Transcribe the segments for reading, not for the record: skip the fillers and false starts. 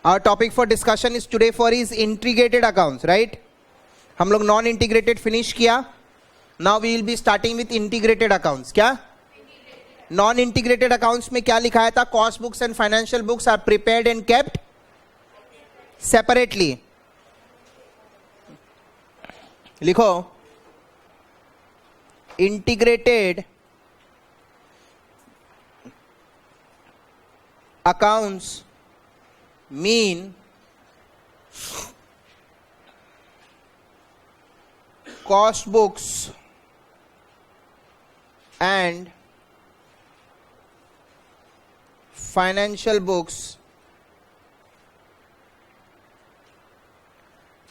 Our topic for discussion is today for is integrated accounts, right? हम लोग non integrated finish किया. Now we will be starting with integrated accounts. क्या non integrated accounts में क्या लिखा था? Cost books and financial books are prepared and kept separately. लिखो integrated accounts mean cost books and financial books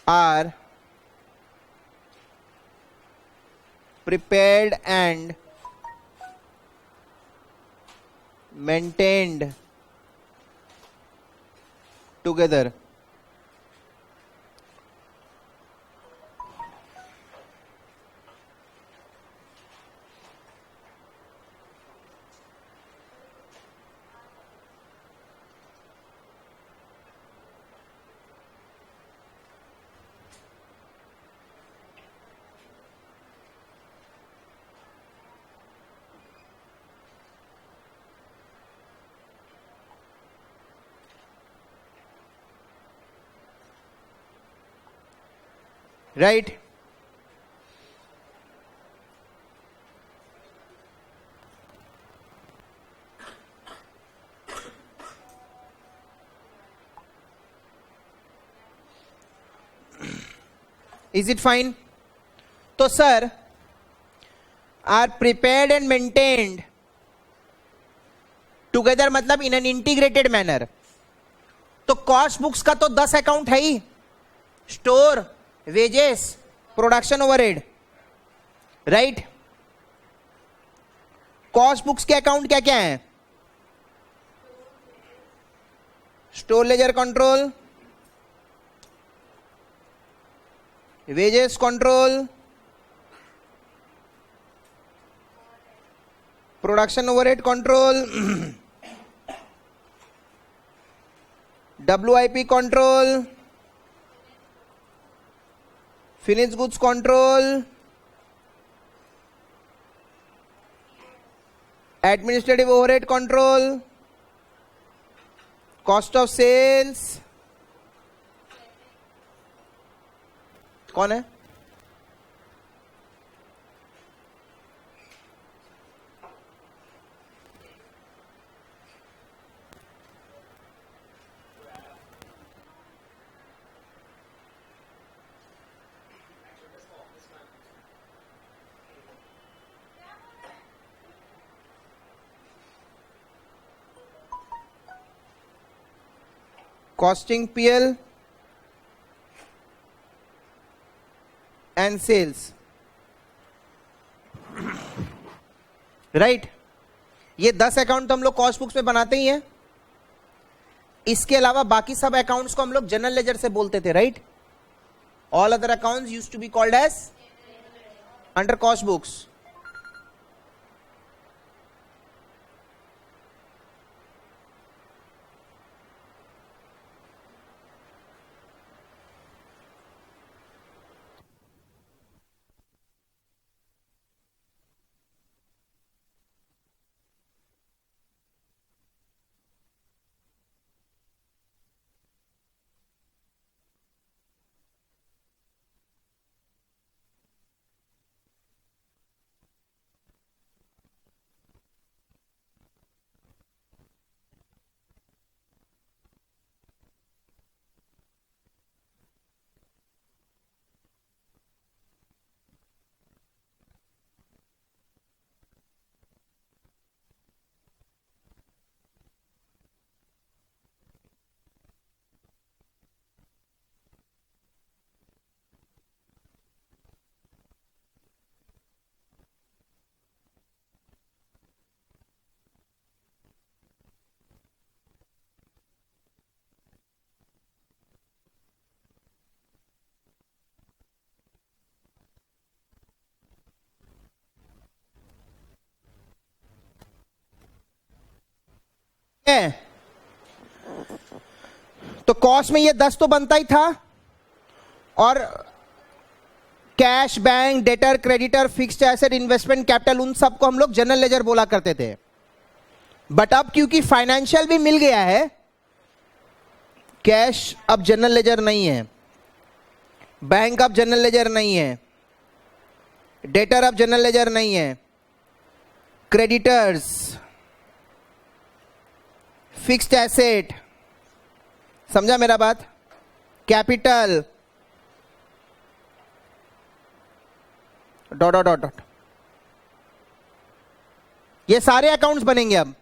are prepared and maintained together. Right? Is it fine? तो sir are prepared and maintained together मतलब in an integrated manner. तो cost books का तो 10 account है ही. Store, wages, production overhead, right? Cost books के account क्या क्या है? Store ledger control, wages control, production overhead control, WIP control, finished goods control, administrative overhead control, cost of sales. कौन है? Costing PL and sales, right? ये 10 account तो हम लोग कॉस्ट बुक्स में बनाते ही हैं. इसके अलावा बाकी सब अकाउंट्स को हम लोग जनरल लेजर से बोलते थे, right? All other accounts used to be called as under cost books. तो कॉस्ट में ये 10 तो बनता ही था, और cash, bank, debtor, creditor, fixed asset, investment capital, उन सबको हम लोग जनरल लेजर बोला करते थे। बट अब क्योंकि फाइनेंशियल भी मिल गया है, कैश अब जनरल लेजर नहीं है, बैंक अब जनरल लेजर नहीं है, डेटर अब जनरल लेजर नहीं है, क्रेडिटर्स, फिक्स्ड एसेट, समझा मेरा बात, capital, dot dot dot dot, ये सारे अकाउंट्स बनेंगे अब।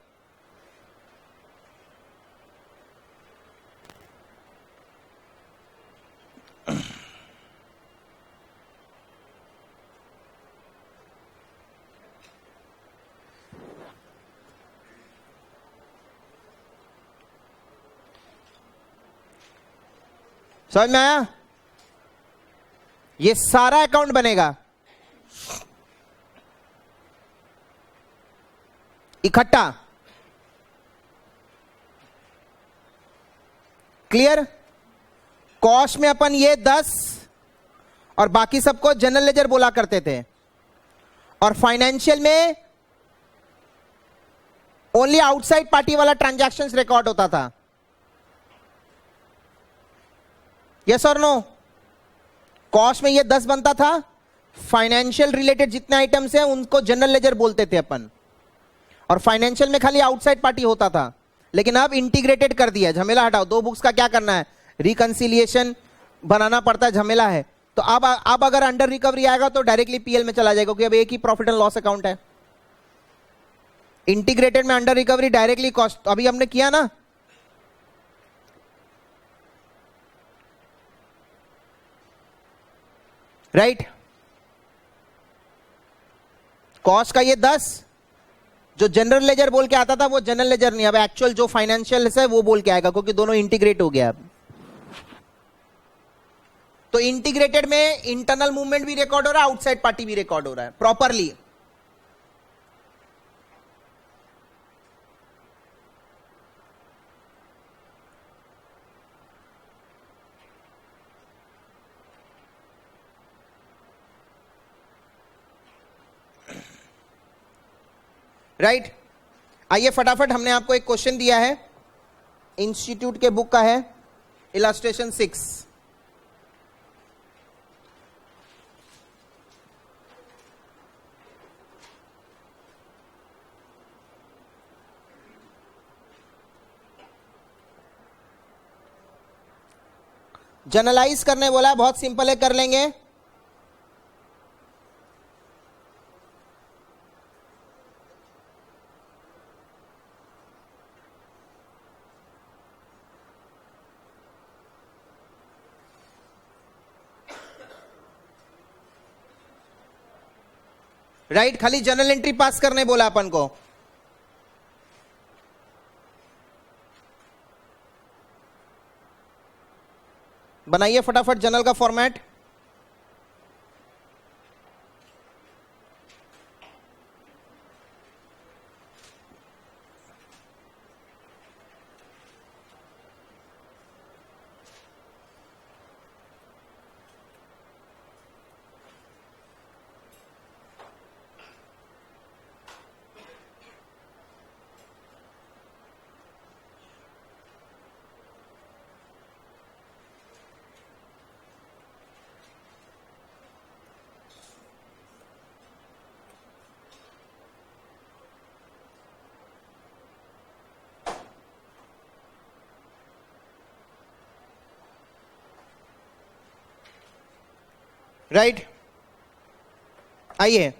समझ में आया? ये सारा अकाउंट बनेगा इकट्ठा। क्लियर? कॉस्ट में अपन ये 10 और बाकी सबको जनरल लेजर बोला करते थे, और फाइनेंशियल में ओनली आउटसाइड पार्टी वाला ट्रांजैक्शंस रिकॉर्ड होता था। यस और नो? कॉस्ट में ये 10 बनता था, फाइनेंशियल रिलेटेड जितने आइटम्स हैं उनको जनरल लेजर बोलते थे अपन, और फाइनेंशियल में खाली आउटसाइड पार्टी होता था। लेकिन अब इंटीग्रेटेड कर दिया, झमेला हटाओ, 2 बुक्स का क्या करना है, रिकंसिलिएशन बनाना पड़ता है, झमेला है। तो अब अगर अंडर रिकवरी आएगा तो डायरेक्टली पीएल में चला जाएगा, क्योंकि अब एक ही प्रॉफिट एंड लॉस अकाउंट है। इंटीग्रेटेड में अंडर रिकवरी डायरेक्टली कॉस्ट, अभी हमने किया ना, राइट? कॉस्ट का ये 10 जो जनरल लेजर बोल के आता था वो जनरल लेजर नहीं, अब एक्चुअल जो फाइनेंशियल है वो बोल के आएगा, क्योंकि दोनों इंटीग्रेट हो गया अब। तो इंटीग्रेटेड में इंटरनल मूवमेंट भी रिकॉर्ड हो रहा है, आउटसाइड पार्टी भी रिकॉर्ड हो रहा है प्रॉपरली। राइट? आइए फटाफट, हमने आपको एक क्वेश्चन दिया है, इंस्टीट्यूट के बुक का है, इलस्ट्रेशन 6। जनरलाइज करने बोला है, बहुत सिंपल है, कर लेंगे। राइट? खाली जनरल एंट्री पास करने बोला अपन को। बनाइए फटाफट जनरल का फॉर्मेट। राइट? आइए,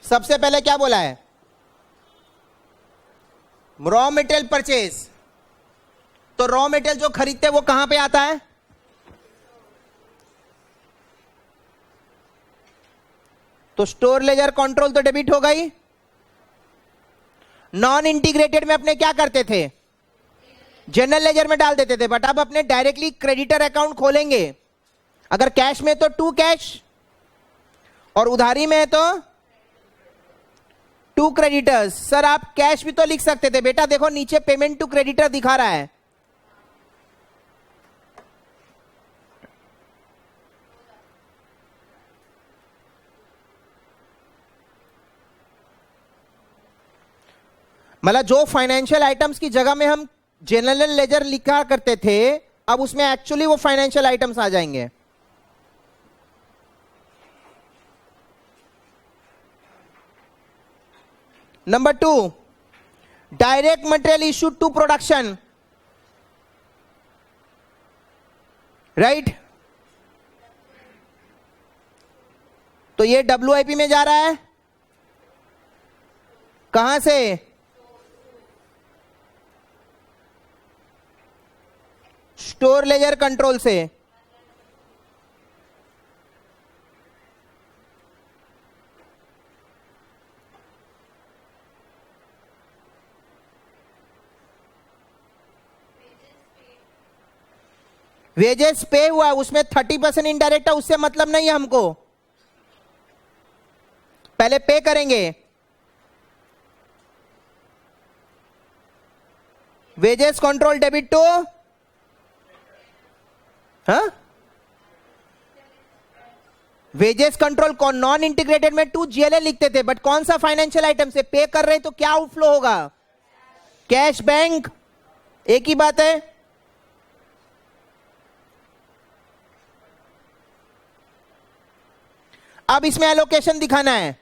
सबसे पहले क्या बोला है, रॉ मटेरियल परचेज। तो रॉ मटेरियल जो खरीदते हैं वो कहां पे आता है, तो स्टोर लेजर कंट्रोल तो डेबिट हो गई। नॉन इंटीग्रेटेड में अपने क्या करते थे, जनरल लेजर में डाल देते थे, बट अब अपने डायरेक्टली क्रेडिटर अकाउंट खोलेंगे। अगर कैश में तो टू कैश, और उधारी में तो टू क्रेडिटर्स। सर आप कैश भी तो लिख सकते थे बेटा, देखो नीचे पेमेंट टू क्रेडिटर दिखा रहा है। मतलब जो फाइनेंशियल आइटम्स की जगह में हम जनरल लेजर लिखा करते थे, अब उसमें एक्चुअली वो फाइनेंशियल आइटम्स आ जाएंगे। Number 2, direct material issued to production, right. तो ये WIP में जा रहा है, कहां से? स्टोर लेजर कंट्रोल से। वेजेस पे हुआ, उसमें 30% इनडायरेक्ट है, उससे मतलब नहीं है हमको, पहले पे करेंगे। वेजेस कंट्रोल डेबिट टू, हाँ, वेजेस कंट्रोल कौन, नॉन इंटीग्रेटेड में 2 GLA लिखते थे, बट कौन सा फाइनेंशियल आइटम से पे कर रहे हैं तो क्या आउटफ्लो होगा? कैश बैंक, एक ही बात है। अब इसमें एलोकेशन दिखाना है।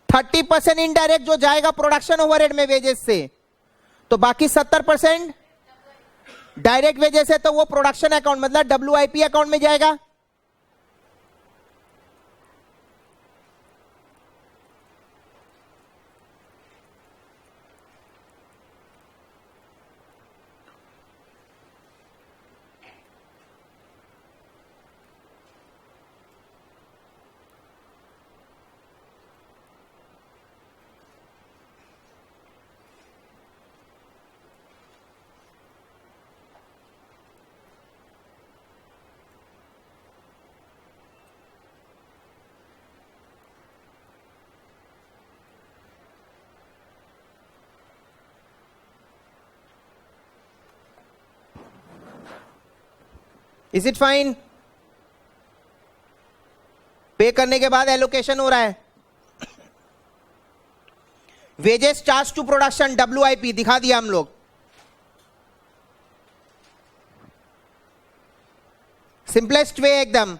30% इनडायरेक्ट जो जाएगा प्रोडक्शन ओवरहेड में वेजेस से, तो बाकी 70% डायरेक्ट वेजेस है, तो वो प्रोडक्शन अकाउंट मतलब WIP अकाउंट में जाएगा। Is it fine? पे करने के बाद एलोकेशन हो रहा है। Wages charge to production WIP दिखा दिया हम लोग। सिंपलेस्ट वे एकदम।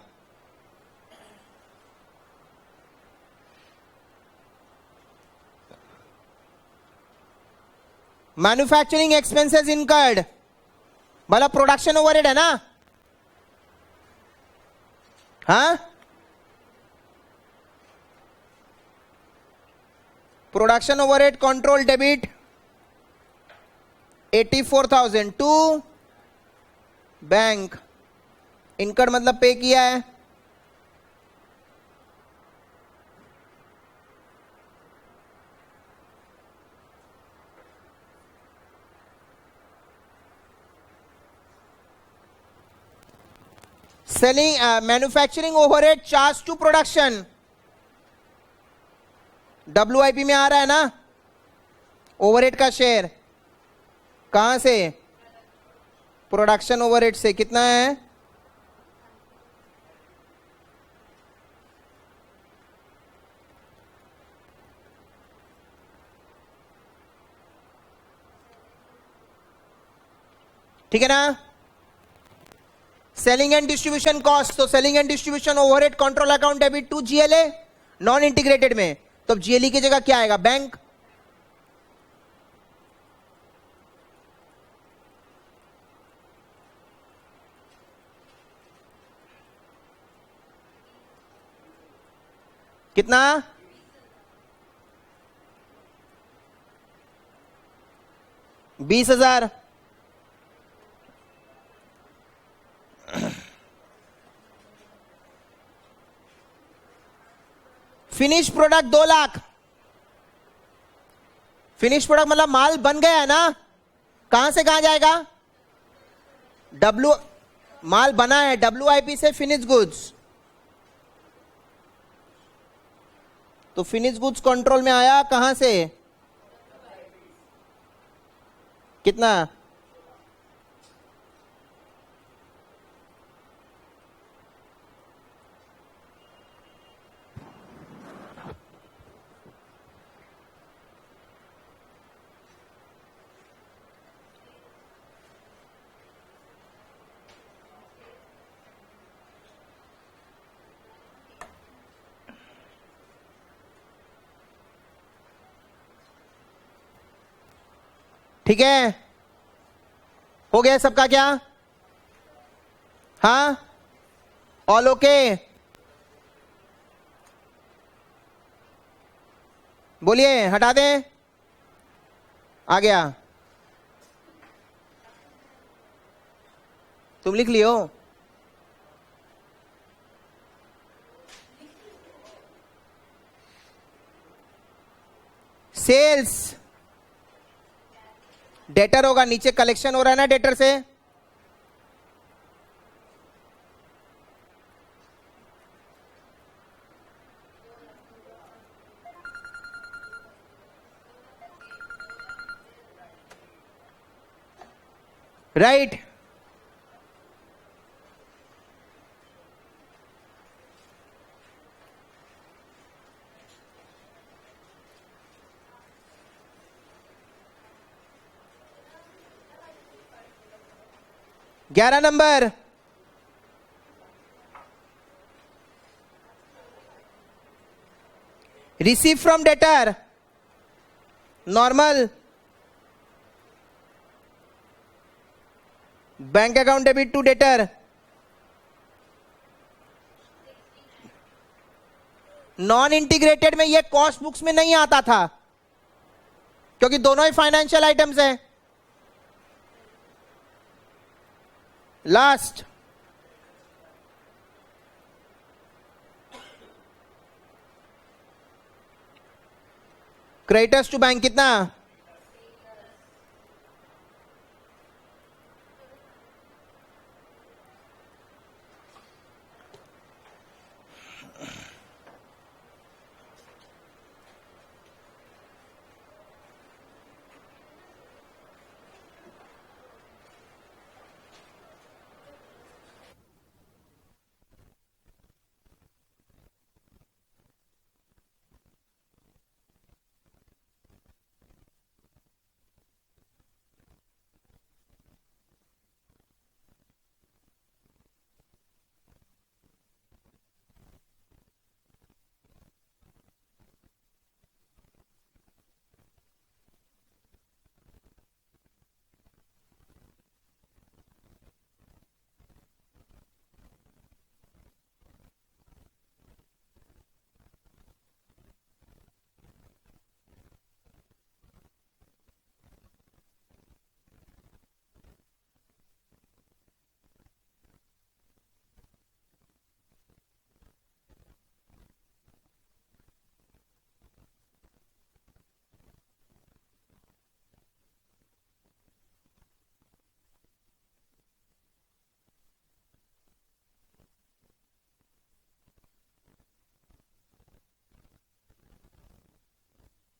मैन्युफैक्चरिंग एक्सपेंसेस इनकर्ड, मतलब प्रोडक्शन ओवरहेड है ना, हाँ, production overhead control debit 84,000 to bank. Incurred मतलब पे किया है। Selling manufacturing overhead charge to production WIP में आ रहा है ना, ओवरहेड का शेयर कहां से? प्रोडक्शन ओवरहेड से। कितना है? ठीक है ना। सेलिंग एंड डिस्ट्रीब्यूशन कॉस्ट, तो selling and distribution overhead control account debit to GLA non integrated में, तो GLE की जगह क्या आएगा? बैंक। कितना? 20,000। Finish product 2 lakh. Finish product मतलब माल बन गया है ना, कहां से कहां जाएगा? माल बना है WIP से फिनिश गुड्स, तो फिनिश गुड्स कंट्रोल में आया कहां से? कितना? ठीक है, हो गया सबका क्या? हाँ, ऑल ओके? बोलिए, हटा दें? आ गया? तुम लिख लियो? सेल्स डेटर होगा, नीचे कलेक्शन हो रहा है ना डेटर से। राइट, ग्यारह number, receive from debtor, normal, bank account debit to debtor, non integrated में ये कॉस्ट बुक्स में नहीं आता था क्योंकि दोनों ही फाइनेंशियल आइटम्स हैं। लास्ट, क्रेडिटर्स टू बैंक कितना?